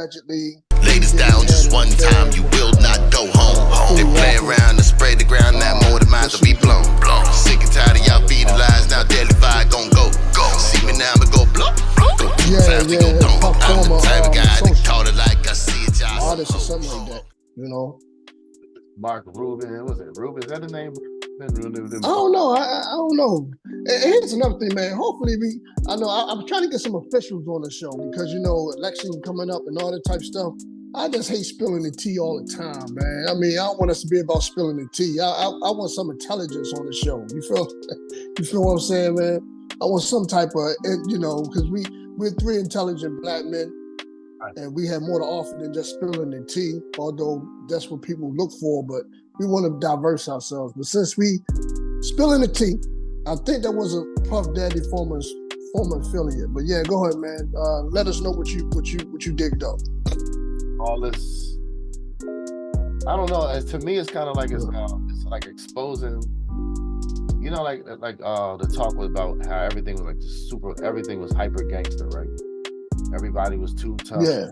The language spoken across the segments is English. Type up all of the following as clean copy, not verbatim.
allegedly Ladies down just one time, you will not go home. They play around and spray the ground, now more than minds will be blown. Sick and tired of y'all feeding lies, now daily fire gon' go. See me now, I'ma go blow. Go too fast, we go dumb. I'm the type of guy that call it like I see it, y'all artist or something like that, you know. Mark Rubin, was it Rubin? Is that the name? I don't know. I don't know. And here's another thing, man. Hopefully I'm trying to get some officials on the show because election coming up and all that type of stuff. I just hate spilling the tea all the time, man. I mean, I don't want us to be about spilling the tea. I want some intelligence on the show. You feel what I'm saying, man? I want some type of, because we're three intelligent black men, and we have more to offer than just spilling the tea, although that's what people look for, but we want to diverse ourselves. But since we spilling the tea, I think that was a Puff Daddy former affiliate. But yeah, go ahead, man. Let us know what you digged up. All this, I don't know. To me, it's kind of like it's like exposing. Like the talk was about how everything was like everything was hyper gangster, right? Everybody was too tough. Yeah.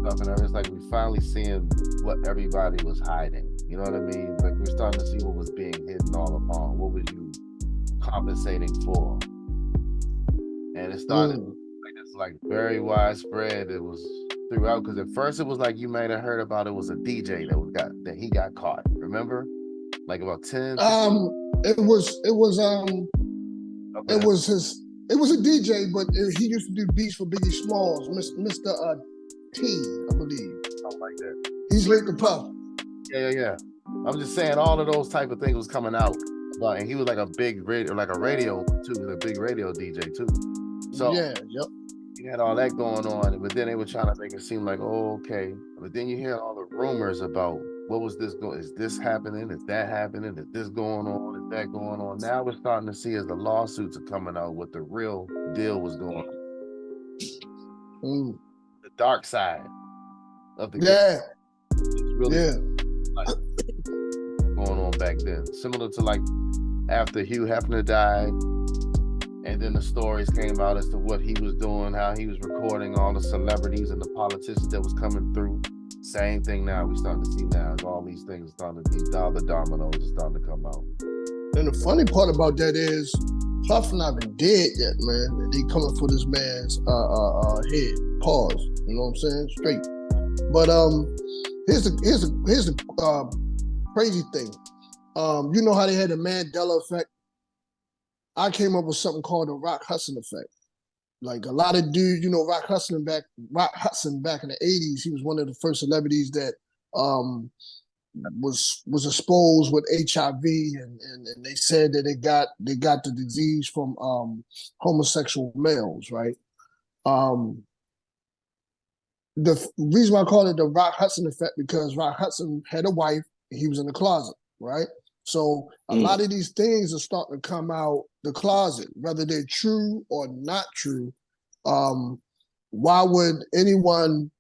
Stuff and everything. It's like we finally seeing what everybody was hiding. You know what I mean? Like we're starting to see what was being hidden all along. What was you compensating for? And it started like it's like very widespread. It was throughout because at first it was like you might have heard about it was a DJ that he got caught. Remember? Like about 10. It was a DJ, but he used to do beats for Biggie Smalls, Mr. T, I believe. Something like that. He's linked to Puff. Yeah. I'm just saying all of those type of things was coming out. And he was like a big radio, like a radio too, a big radio DJ too. So yeah, yep. You had all that going on, but then they were trying to make it seem like, oh, okay. But then you hear all the rumors about what was this going? Is this happening? Is that happening? Is this going on? Is that going on? Now we're starting to see as the lawsuits are coming out what the real deal was going on. The dark side of the game. It's really like going on back then. Similar to like after Hugh Hefner died, and then the stories came out as to what he was doing, how he was recording all the celebrities and the politicians that was coming through. Same thing now we're starting to see now. All these things starting to, these dollar dominoes are starting to come out. And the funny part about that is Puff not even dead yet, man. And they coming for this man's head. Pause. You know what I'm saying? Straight. But here's the crazy thing. You know how they had the Mandela effect? I came up with something called the Rock Hudson effect. Like a lot of dudes, Rock Hudson back in the 80s, he was one of the first celebrities that was exposed with HIV, and they said that they got the disease from homosexual males, right? The reason why I call it the Rock Hudson effect because Rock Hudson had a wife and he was in the closet, right? So a lot of these things are starting to come out the closet, whether they're true or not true. Why would anyone?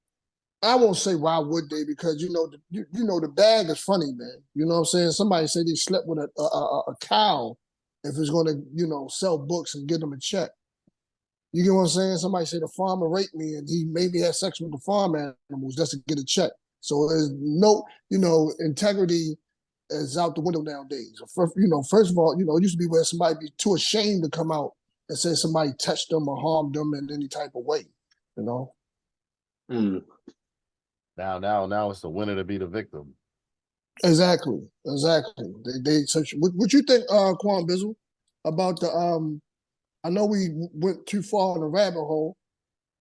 I won't say why would they, because the bag is funny, man. You know what I'm saying? Somebody said they slept with a cow if it's going to sell books and give them a check. You get what I'm saying? Somebody said the farmer raped me and he maybe had sex with the farm animals just to get a check. So there's no integrity is out the window nowadays. First of all, it used to be where somebody be too ashamed to come out and say somebody touched them or harmed them in any type of way, Now it's the winner to be the victim. Exactly. They search. What you think, Quan Bizzle, about the I know we went too far in the rabbit hole.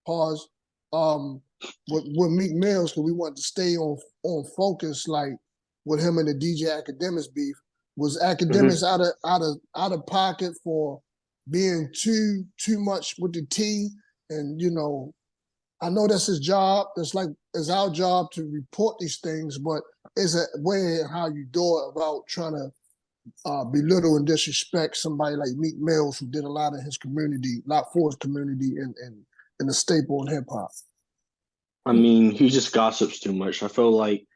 Pause. With Meek Mills, because we wanted to stay on focus, like with him and the DJ Academics beef. Was Academics out of pocket for being too much with the T? And I know that's his job. It's our job to report these things, but it's a way how you do it about trying to belittle and disrespect somebody like Meek Mills, who did a lot in his community, a lot for his community, and the staple in hip hop. I mean, he just gossips too much. I feel like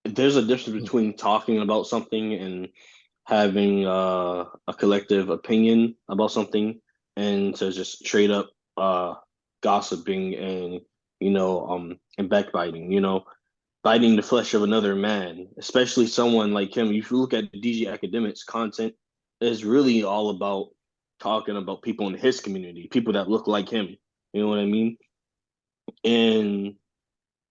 there's a difference between talking about something and having a collective opinion about something, and to just straight up gossiping and and backbiting, biting the flesh of another man, especially someone like him. If you look at the DJ Academics content, it's really all about talking about people in his community, people that look like him. You know what I mean? And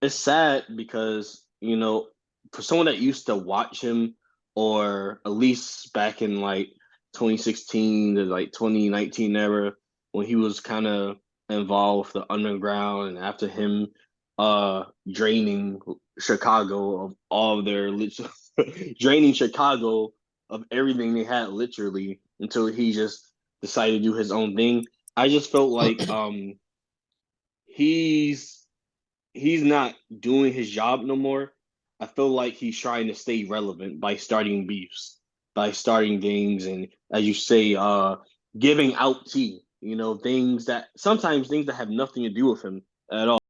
it's sad because, for someone that used to watch him, or at least back in like 2016 to like 2019 era, when he was kind of involved with the underground, and after him draining Chicago of all of their draining Chicago of everything they had, literally, until he just decided to do his own thing. I just felt like he's not doing his job no more. I feel like he's trying to stay relevant by starting beefs, by starting things, and as you say, giving out tea. Things that have nothing to do with him at all.